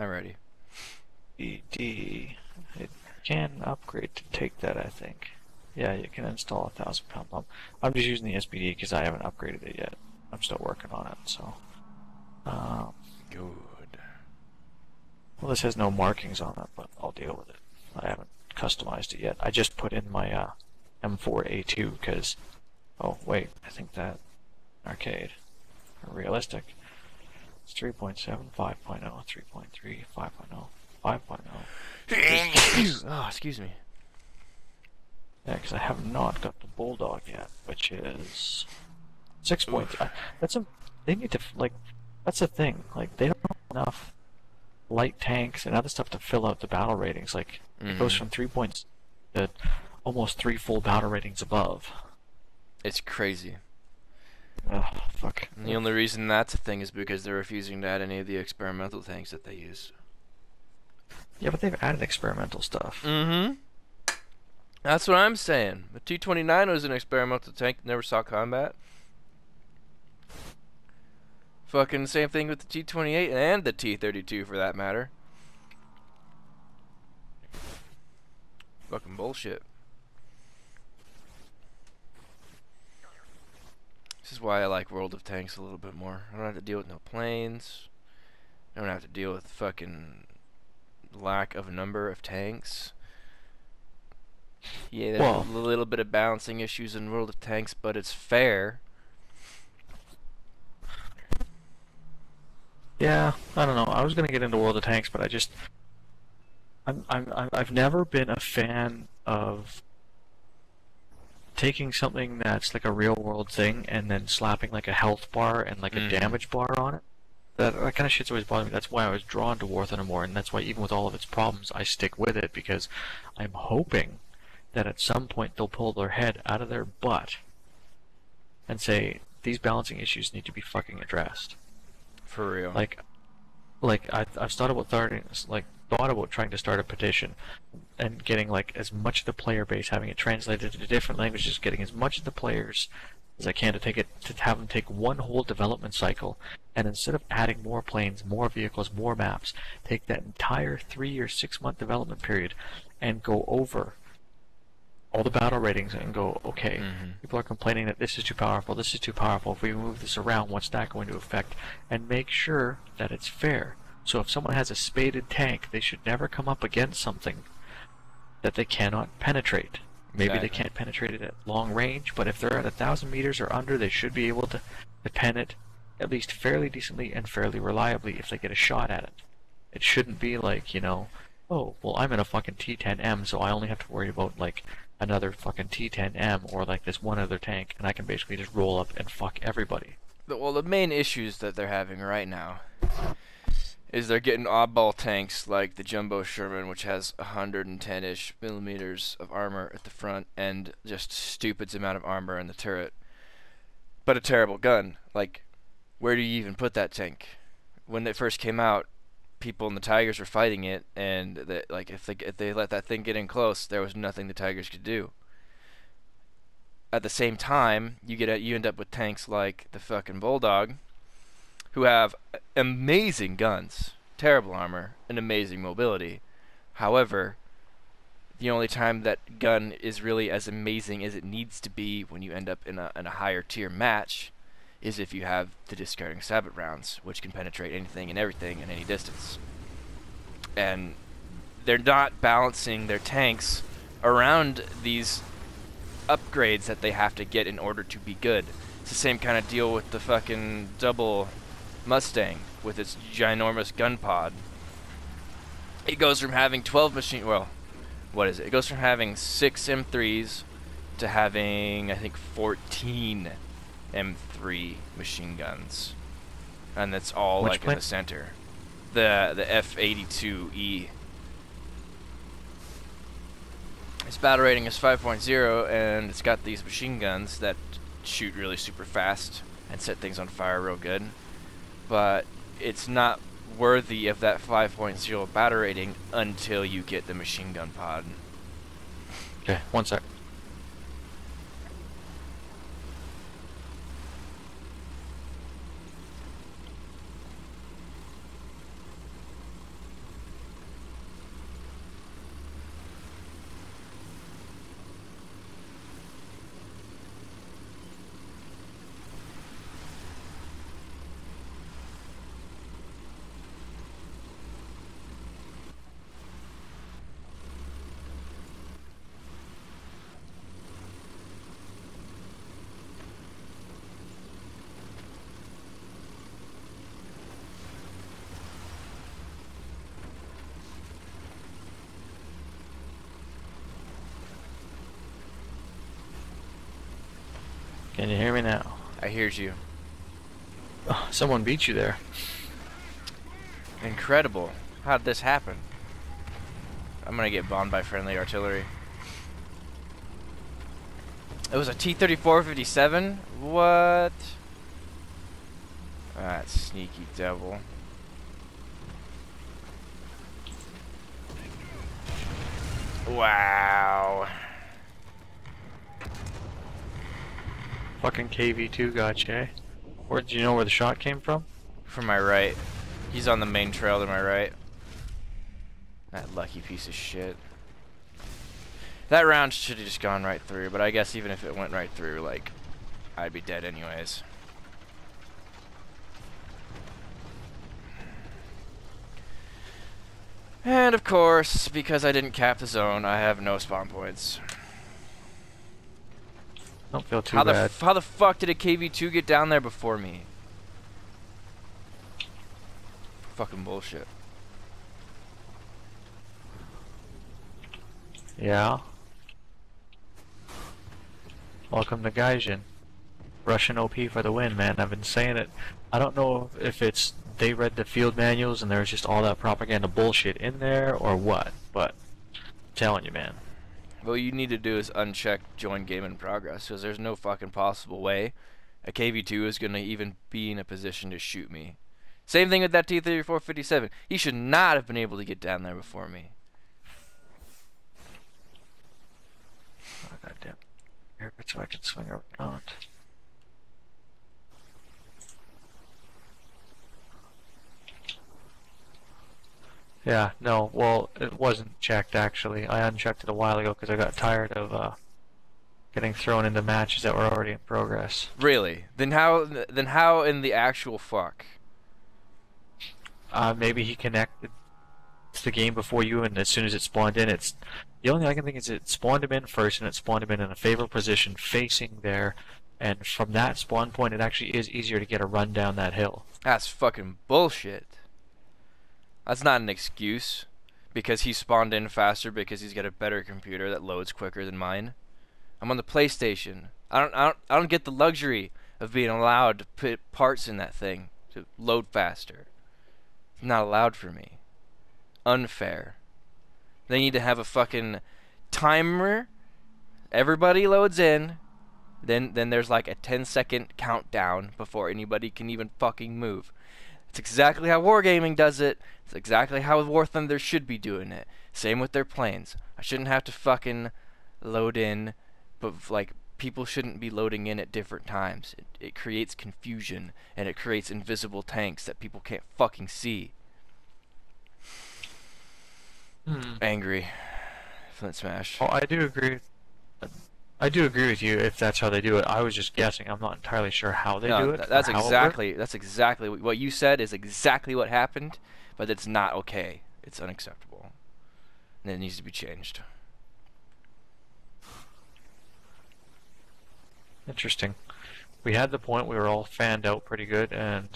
I'm ready. BD. It can upgrade to take that, I think. Yeah, you can install a 1,000 pound pump. I'm just using the SBD because I haven't upgraded it yet. I'm still working on it, so. Um, Good. well, this has no markings on it, but I'll deal with it. I haven't customized it yet. I just put in my M4A2 because. Oh, wait, I think that arcade. Realistic. It's 3.7, 5.0, 3.3, 5.0, 5.0. Oh, excuse me. Yeah, because I have not got the Bulldog yet, which is 6.3. That's a. They need to like. That's the thing. Like they don't have enough light tanks and other stuff to fill out the battle ratings. Like it goes Mm-hmm. from 3 points to almost 3 full battle ratings above. It's crazy. Ugh, fuck. And the only reason that's a thing is because they're refusing to add any of the experimental tanks that they use. Yeah, but they've added experimental stuff. Mm-hmm. That's what I'm saying. The T-29 was an experimental tank that never saw combat. Fucking same thing with the T-28 and the T-32 for that matter. Fucking bullshit. This is why I like World of Tanks a little bit more. I don't have to deal with no planes. I don't have to deal with fucking lack of number of tanks. Yeah, there's Well, a little bit of balancing issues in World of Tanks, but it's fair. yeah, I don't know. I was gonna get into World of Tanks, but I've never been a fan of taking something that's like a real world thing and then slapping like a health bar and like a Mm-hmm. damage bar on it. That kind of shit's always bothered me. That's why I was drawn to War Thunder more, and that's why even with all of its problems, I stick with it because I'm hoping that at some point they'll pull their head out of their butt and say these balancing issues need to be fucking addressed. For real. Like, I've thought about trying to start a petition and getting like as much of the player base, having it translated into different languages, getting as much of the players as I can to have them take one whole development cycle, and instead of adding more planes, more vehicles, more maps, take that entire 3 or 6 month development period and go over all the battle ratings and go, okay, Mm-hmm. people are complaining that this is too powerful, this is too powerful. If we move this around, what's that going to affect? And make sure that it's fair. So if someone has a spaded tank, they should never come up against something that they cannot penetrate. Maybe they Exactly. can't penetrate it at long range, but if they're at 1,000 meters or under, they should be able to pen it at least fairly decently and fairly reliably if they get a shot at it. It shouldn't be like, oh, well, I'm in a fucking T10M, so I only have to worry about, like, another fucking T10M or, like, this one other tank, and I can basically just roll up and fuck everybody. Well, the main issues that they're having right now is they're getting oddball tanks like the Jumbo Sherman, which has 110-ish millimeters of armor at the front and just stupid amount of armor in the turret. But a terrible gun. Like, where do you even put that tank? When it first came out, people in the Tigers were fighting it, and like if they let that thing get in close, there was nothing the Tigers could do. At the same time, you end up with tanks like the fucking Bulldog, who have amazing guns, terrible armor, and amazing mobility. However, the only time that gun is really as amazing as it needs to be when you end up in a higher tier match is if you have the discarding sabot rounds, which can penetrate anything and everything in any distance. And they're not balancing their tanks around these upgrades that they have to get in order to be good. It's the same kind of deal with the fucking double Mustang with its ginormous gun pod. It goes from having 12 machine, well, what is it? It goes from having 6 M3s to having, I think, 14 M3 machine guns. And that's all Which like in plane? the center. The F-82E. Its battle rating is 5.0, and it's got these machine guns that shoot really super fast and set things on fire real good. But it's not worthy of that 5.0 battle rating until you get the machine gun pod. Okay, one sec. Can you hear me now? I hears you. Oh, someone beat you there. Incredible. How did this happen? I'm gonna get bombed by friendly artillery. It was a T-34-57? What? That sneaky devil. Wow. Fucking KV2 gotcha, eh? Where did you know where the shot came from? From my right. He's on the main trail to my right. That lucky piece of shit. That round should have just gone right through, but I guess even if it went right through, like, I'd be dead anyways. And of course, because I didn't cap the zone, I have no spawn points. Don't feel too bad. How the fuck did a KV2 get down there before me? Fucking bullshit. Yeah. Welcome to Gaijin. Russian OP for the win, man. I've been saying it. I don't know if it's they read the field manuals and there's just all that propaganda bullshit in there or what, but I'm telling you, man. What you need to do is uncheck join game in progress, because there's no fucking possible way a KV2 is going to even be in a position to shoot me. Same thing with that T-34-57. He should not have been able to get down there before me. Oh, goddamn. Here, so I can swing around. Yeah, no, well, it wasn't checked actually. I unchecked it a while ago because I got tired of getting thrown into matches that were already in progress. Really? Then how in the actual fuck? Maybe he connected to the game before you, and as soon as it spawned in, it's the only thing I can think is it spawned him in first, and it spawned him in a favorable position facing there, and from that spawn point, it actually is easier to get a run down that hill. That's fucking bullshit. That's not an excuse because he spawned in faster because he's got a better computer that loads quicker than mine. I'm on the PlayStation. I don't get the luxury of being allowed to put parts in that thing to load faster. It's not allowed for me. Unfair. They need to have a fucking timer. Everybody loads in. Then there's like a 10-second countdown before anybody can even fucking move. It's exactly how Wargaming does it. It's exactly how War Thunder should be doing it. Same with their planes. I shouldn't have to fucking load in, but like people shouldn't be loading in at different times. It creates confusion and it creates invisible tanks that people can't fucking see. Angry. Flint smash. Oh, I do agree. I do agree with you if that's how they do it. I was just guessing. I'm not entirely sure how they do it. That's exactly what you said is exactly what happened, but it's not okay. It's unacceptable. And it needs to be changed. Interesting. We had the point we were all fanned out pretty good, and